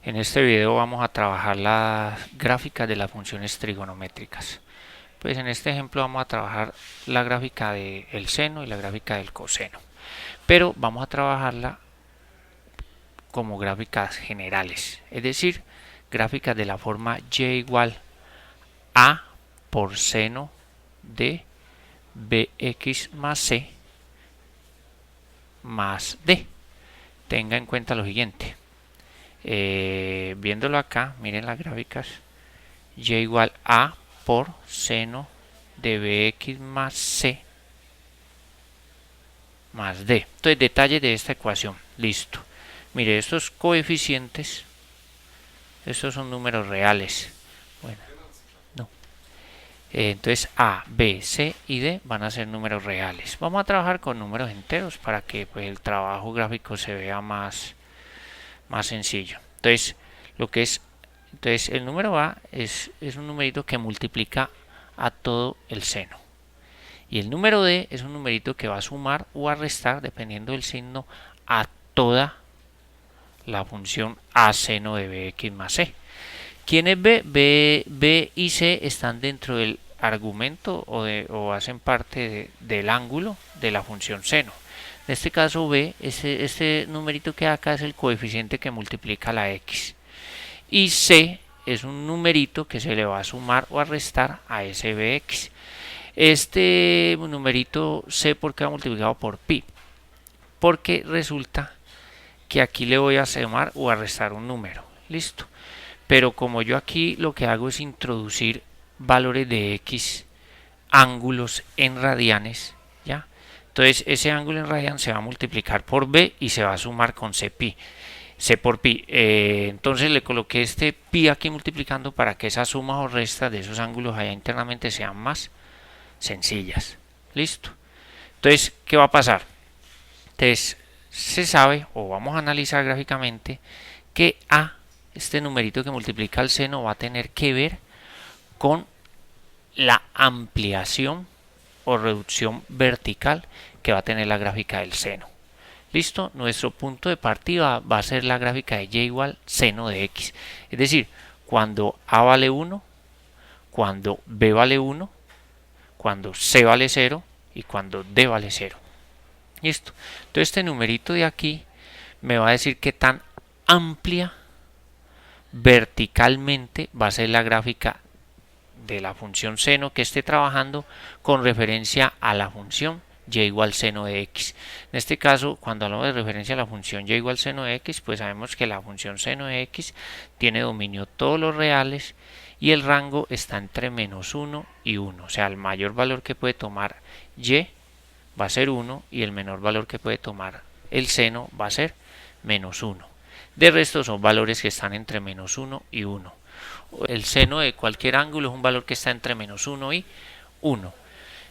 En este video vamos a trabajar las gráficas de las funciones trigonométricas. Pues en este ejemplo vamos a trabajar la gráfica del seno y la gráfica del coseno. Pero vamos a trabajarla como gráficas generales, es decir, gráficas de la forma y igual a por seno de bx más c más d. Tenga en cuenta lo siguiente. Viéndolo acá, miren las gráficas, y igual a por seno de bx más c más d. Entonces, detalles de esta ecuación. Listo. Mire, estos coeficientes, estos son números reales. Bueno, no. Entonces, a, b, c y d van a ser números reales. Vamos a trabajar con números enteros para que pues, el trabajo gráfico se vea más sencillo. Entonces, el número a es un numerito que multiplica a todo el seno. Y el número d es un numerito que va a sumar o a restar, dependiendo del signo, a toda la función a seno de bx más c. ¿Quién es b? B y c están dentro del argumento o hacen parte del ángulo de la función seno. En este caso b, este numerito que acá es el coeficiente que multiplica la x. Y c es un numerito que se le va a sumar o a restar a ese bx. Este numerito c, ¿por qué va multiplicado por pi? Porque resulta que aquí le voy a sumar o a restar un número. Listo. Pero como yo aquí lo que hago es introducir valores de x, ángulos en radianes, ¿ya? Entonces ese ángulo en radian se va a multiplicar por b y se va a sumar con c pi. C por pi. Entonces le coloqué este pi aquí multiplicando para que esas sumas o restas de esos ángulos allá internamente sean más sencillas. Listo. Entonces, ¿qué va a pasar? Entonces, se sabe, o vamos a analizar gráficamente, que a, este numerito que multiplica el seno, va a tener que ver con la ampliación o reducción vertical que va a tener la gráfica del seno. Listo, nuestro punto de partida va a ser la gráfica de y igual seno de x. Es decir, cuando a vale 1, cuando b vale 1, cuando c vale 0 y cuando d vale 0. Listo. Entonces este numerito de aquí me va a decir qué tan amplia verticalmente va a ser la gráfica de la función seno que esté trabajando con referencia a la función y igual seno de x. En este caso, cuando hablamos de referencia a la función y igual seno de x, pues sabemos que la función seno de x tiene dominio todos los reales y el rango está entre menos 1 y 1. O sea, el mayor valor que puede tomar y va a ser 1 y el menor valor que puede tomar el seno va a ser menos 1. De resto son valores que están entre menos 1 y 1. El seno de cualquier ángulo es un valor que está entre menos 1 y 1.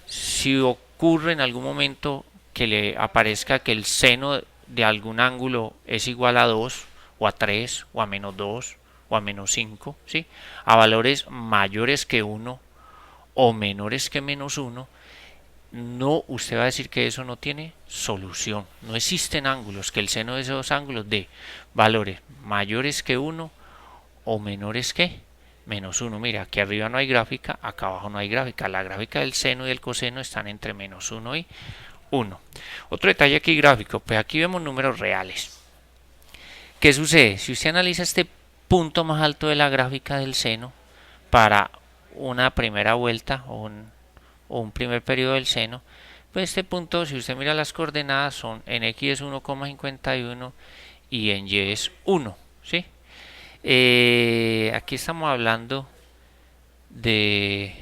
Si ocurre en algún momento que le aparezca que el seno de algún ángulo es igual a 2 o a 3 o a menos 2 o a menos 5, ¿sí? A valores mayores que 1 o menores que menos 1, no, usted va a decir que eso no tiene solución. No existen ángulos que el seno de esos ángulos de valores mayores que 1 o menores que menos 1. Mira, aquí arriba no hay gráfica, acá abajo no hay gráfica. La gráfica del seno y del coseno están entre menos 1 y 1. Otro detalle aquí gráfico, pues aquí vemos números reales. ¿Qué sucede? Si usted analiza este punto más alto de la gráfica del seno para una primera vuelta o un primer periodo del seno, pues este punto, si usted mira las coordenadas, son en x es 1,51 y en y es 1, ¿sí? Aquí estamos hablando de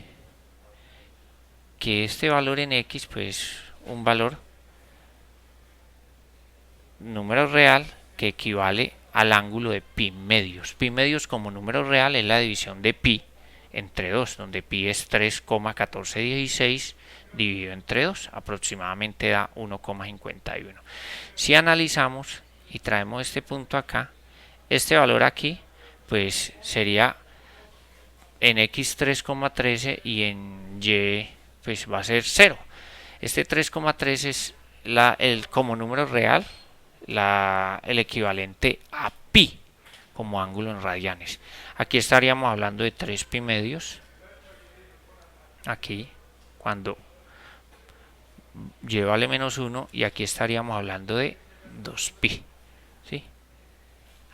que este valor en x, pues un valor número real que equivale al ángulo de pi medios. Pi medios como número real es la división de pi entre 2, donde pi es 3,1416 dividido entre 2, aproximadamente da 1,51. Si analizamos y traemos este punto acá, este valor aquí pues sería en x 3,13 y en y pues va a ser 0. Este 3,13 es como número real el equivalente a pi como ángulo en radianes. Aquí estaríamos hablando de 3 pi medios. Aquí, cuando y vale menos 1, y aquí estaríamos hablando de 2pi. ¿Sí?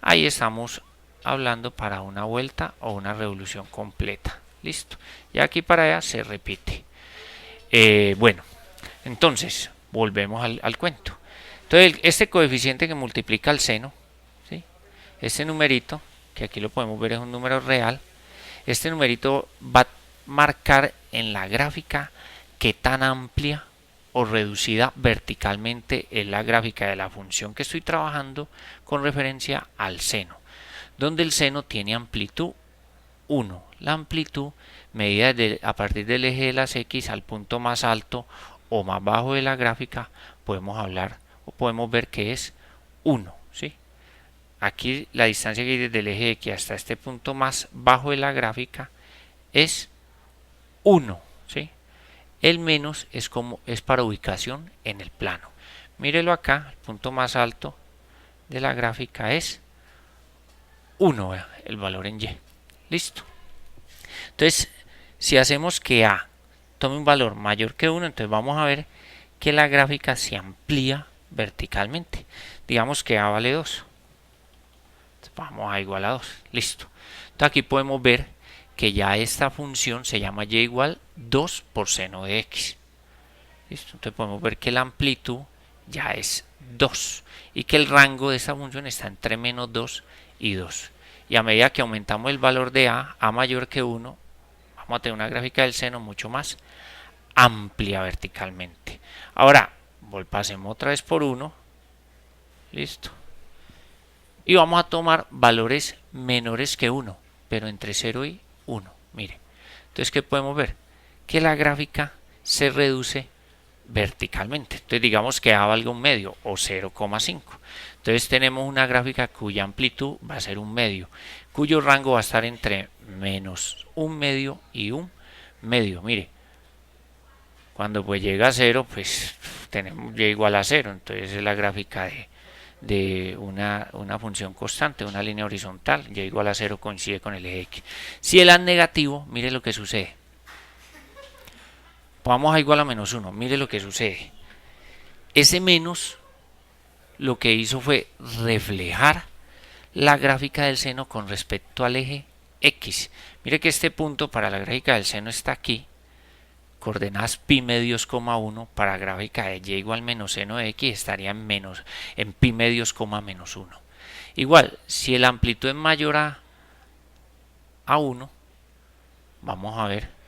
Ahí estamos hablando para una vuelta o una revolución completa. Listo. Y aquí para allá se repite. Bueno, entonces volvemos al cuento. Entonces este coeficiente que multiplica el seno, ¿sí? Este numerito, que aquí lo podemos ver es un número real, este numerito va a marcar en la gráfica qué tan amplia o reducida verticalmente es la gráfica de la función que estoy trabajando con referencia al seno, donde el seno tiene amplitud 1. La amplitud medida a partir del eje de las X al punto más alto o más bajo de la gráfica, podemos hablar o podemos ver que es 1. ¿Sí? Aquí la distancia que hay desde el eje X hasta este punto más bajo de la gráfica es 1. ¿Sí? El menos es para ubicación en el plano. Mírelo acá, el punto más alto de la gráfica es 1, el valor en Y. Listo. Entonces, si hacemos que A tome un valor mayor que 1, entonces vamos a ver que la gráfica se amplía verticalmente. Digamos que A vale 2. Entonces vamos a igual a 2. Listo. Entonces aquí podemos ver que ya esta función se llama y igual 2 por seno de x. ¿Listo? Entonces podemos ver que la amplitud ya es 2 y que el rango de esta función está entre menos 2 y 2. Y a medida que aumentamos el valor de a mayor que 1, vamos a tener una gráfica del seno mucho más amplia verticalmente. Ahora, pasemos otra vez por 1. Listo. Y vamos a tomar valores menores que 1, pero entre 0 y 1. Mire. Entonces, ¿qué podemos ver? Que la gráfica se reduce verticalmente. Entonces, digamos que A valga un medio o 0,5. Entonces, tenemos una gráfica cuya amplitud va a ser un medio, cuyo rango va a estar entre menos un medio y un medio. Mire, cuando pues llega a 0, pues tenemos y igual a 0. Entonces, es la gráfica de una función constante, una línea horizontal, y igual a 0 coincide con el eje X. Si el A es negativo, mire lo que sucede. Vamos a igual a menos 1, mire lo que sucede. Ese menos lo que hizo fue reflejar la gráfica del seno con respecto al eje X. Mire que este punto para la gráfica del seno está aquí, coordenadas pi medios, 1, para gráfica de y igual menos seno de x estaría en pi medios, menos 1. Igual, si la amplitud es mayor a 1, vamos a ver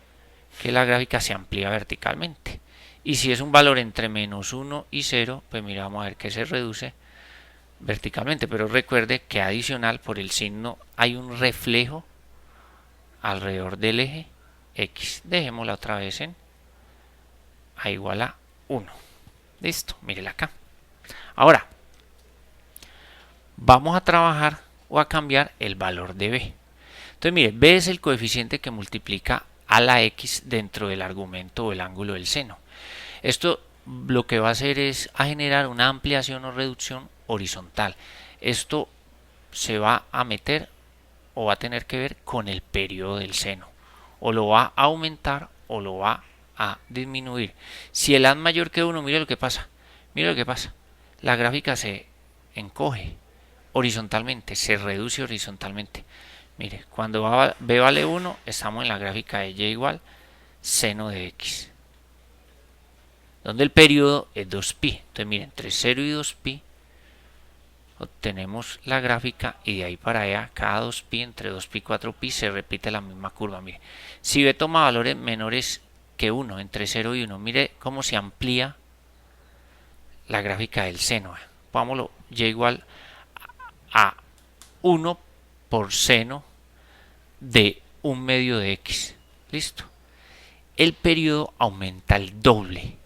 que la gráfica se amplía verticalmente. Y si es un valor entre menos 1 y 0, pues mira, vamos a ver que se reduce verticalmente. Pero recuerde que adicional por el signo hay un reflejo alrededor del eje X. Dejémosla otra vez en A igual a 1. Listo, mírela acá. Ahora, vamos a trabajar o a cambiar el valor de B. Entonces, mire, B es el coeficiente que multiplica a la X dentro del argumento o el ángulo del seno. Esto lo que va a hacer es a generar una ampliación o reducción horizontal. Esto se va a meter o va a tener que ver con el periodo del seno. O lo va a aumentar o lo va a disminuir. Si el A es mayor que 1, mire lo que pasa. Mire lo que pasa. La gráfica se encoge horizontalmente, se reduce horizontalmente. Mire, cuando B vale 1, estamos en la gráfica de y igual seno de x, donde el periodo es 2pi. Entonces, mire, entre 0 y 2pi obtenemos la gráfica, y de ahí para allá, cada 2pi, entre 2pi y 4pi, se repite la misma curva. Mire, si B toma valores menores que 1, entre 0 y 1, mire cómo se amplía la gráfica del seno. Pongámoslo y igual a 1 por seno de un medio de x. Listo. El periodo aumenta el doble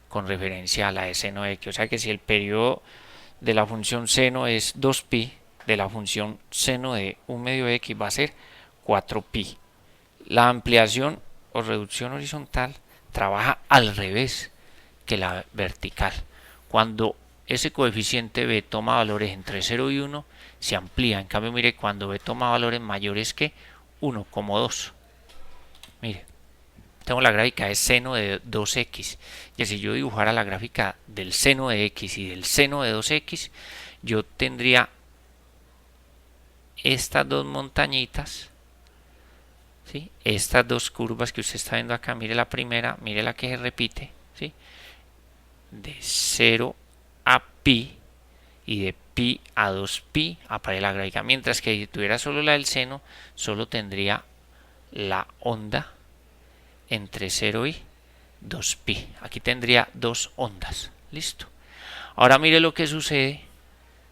con referencia a la de seno de x. O sea que si el periodo de la función seno es 2pi, de la función seno de un medio de x va a ser 4pi. La ampliación o reducción horizontal trabaja al revés que la vertical. Cuando ese coeficiente b toma valores entre 0 y 1, se amplía. En cambio, mire, cuando b toma valores mayores que 1, como 2. Mire, tengo la gráfica de seno de 2x. Y si yo dibujara la gráfica del seno de x y del seno de 2x, yo tendría estas dos montañitas, ¿sí? Estas dos curvas que usted está viendo acá. Mire la primera, mire la que se repite, ¿sí? De 0 a pi y de pi a 2pi aparece la gráfica, mientras que si tuviera solo la del seno, solo tendría la onda entre 0 y 2pi. Aquí tendría dos ondas. Listo. Ahora mire lo que sucede.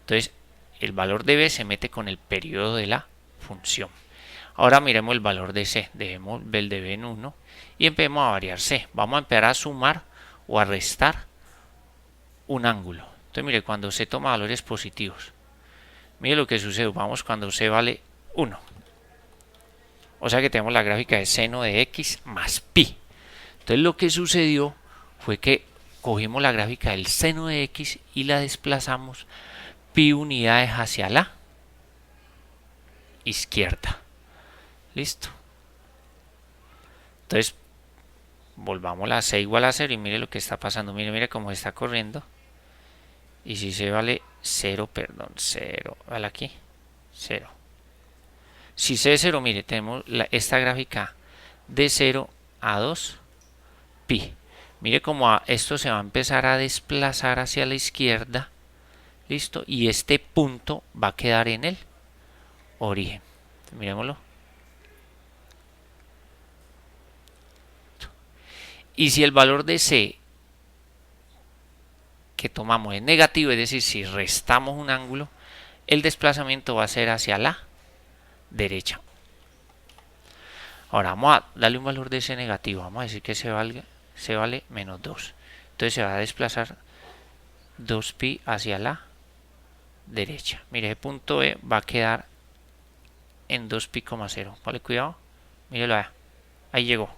Entonces el valor de b se mete con el periodo de la función. Ahora miremos el valor de c. Dejemos el de b en 1 y empecemos a variar c. Vamos a empezar a sumar o a restar un ángulo. Entonces mire, cuando c toma valores positivos, mire lo que sucede. Vamos cuando c vale 1. O sea que tenemos la gráfica de seno de x más pi. Entonces lo que sucedió fue que cogimos la gráfica del seno de x y la desplazamos pi unidades hacia la izquierda. Listo. Entonces volvamos a c igual a 0 y mire lo que está pasando. Mire cómo está corriendo. Y si c vale 0, perdón, 0, vale aquí, 0. Si c es 0, mire, tenemos esta gráfica de 0 a 2 pi. Mire cómo esto se va a empezar a desplazar hacia la izquierda. Listo. Y este punto va a quedar en el origen. Miremoslo. Y si el valor de c que tomamos es negativo, es decir, si restamos un ángulo, el desplazamiento va a ser hacia la derecha. Ahora vamos a darle un valor de c negativo. Vamos a decir que se vale menos 2. Entonces se va a desplazar 2pi hacia la derecha. Mire, ese punto E va a quedar en 2pi,0. Vale, cuidado. Mírelo allá. Ahí llegó.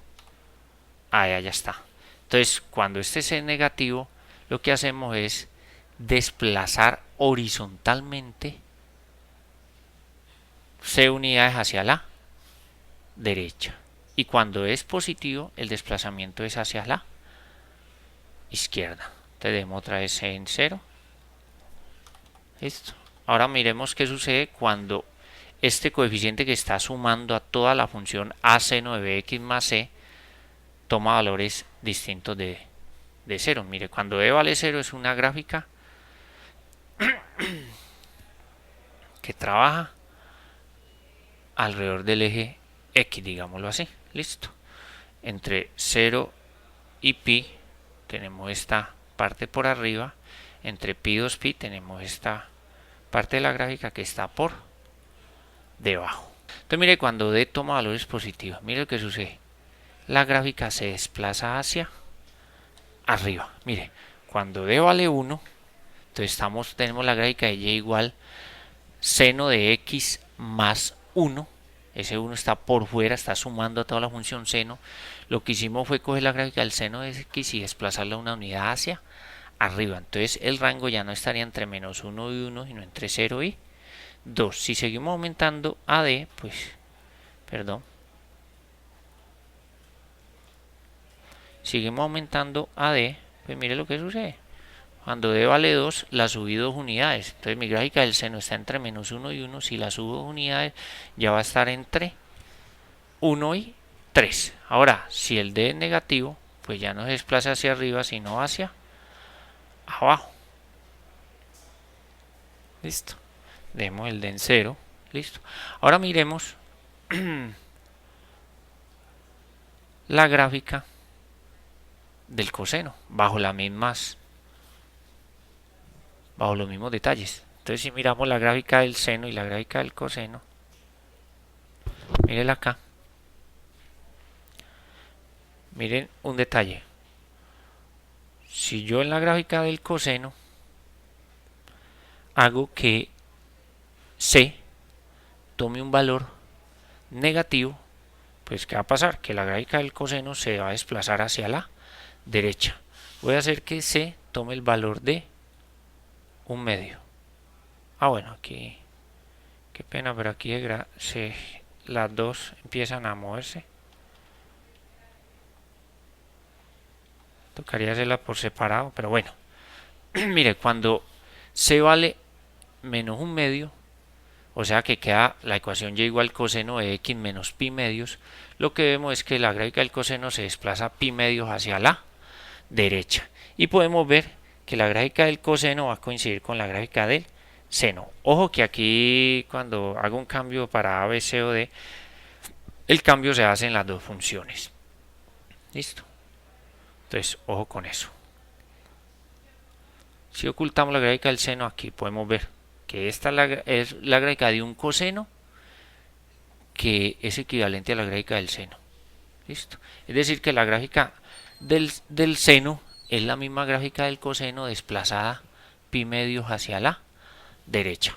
Ahí ya está. Entonces, cuando este es negativo, lo que hacemos es desplazar horizontalmente c unidades hacia la derecha. Y cuando es positivo, el desplazamiento es hacia la izquierda. Entonces demos otra vez c en 0. Listo. Ahora miremos qué sucede cuando este coeficiente que está sumando a toda la función a seno de bx más c toma valores distintos de 0. Mire, cuando e vale 0 es una gráfica que trabaja alrededor del eje x, digámoslo así. Listo. Entre 0 y pi tenemos esta parte por arriba. Entre pi y 2pi tenemos esta parte de la gráfica que está por debajo. Entonces mire, cuando d toma valores positivos, mire lo que sucede. La gráfica se desplaza hacia arriba. Mire, cuando d vale 1, entonces tenemos la gráfica de y igual seno de x más 1. Ese 1 está por fuera, está sumando a toda la función seno. Lo que hicimos fue coger la gráfica del seno de x y desplazarla una unidad hacia arriba. Entonces el rango ya no estaría entre menos 1 y 1, sino entre 0 y 2. Si seguimos aumentando a d, pues, perdón, seguimos aumentando a d, pues mire lo que sucede. Cuando d vale 2, la subí 2 unidades. Entonces mi gráfica del seno está entre menos 1 y 1. Si la subo 2 unidades, ya va a estar entre 1 y 3. Ahora, si el d es negativo, pues ya no se desplaza hacia arriba, sino hacia abajo. Listo. Demos el d en 0. Listo. Ahora miremos la gráfica del coseno bajo los mismos detalles. Entonces si miramos la gráfica del seno y la gráfica del coseno, mírenla acá. Miren un detalle. Si yo en la gráfica del coseno hago que c tome un valor negativo, pues ¿qué va a pasar? Que la gráfica del coseno se va a desplazar hacia la derecha. Voy a hacer que c tome el valor de un medio. Ah, bueno, aquí, qué pena, pero aquí las dos empiezan a moverse. Tocaría hacerla por separado, pero bueno. Mire, cuando c vale menos un medio, o sea que queda la ecuación y igual coseno de x menos pi medios, lo que vemos es que la gráfica del coseno se desplaza pi medios hacia la derecha. Y podemos ver que la gráfica del coseno va a coincidir con la gráfica del seno. Ojo que aquí cuando hago un cambio para A, B, C o D, el cambio se hace en las dos funciones. ¿Listo? Entonces, ojo con eso. Si ocultamos la gráfica del seno, aquí podemos ver que esta es la gráfica de un coseno que es equivalente a la gráfica del seno. ¿Listo? Es decir, que la gráfica del seno es la misma gráfica del coseno desplazada pi medios hacia la derecha.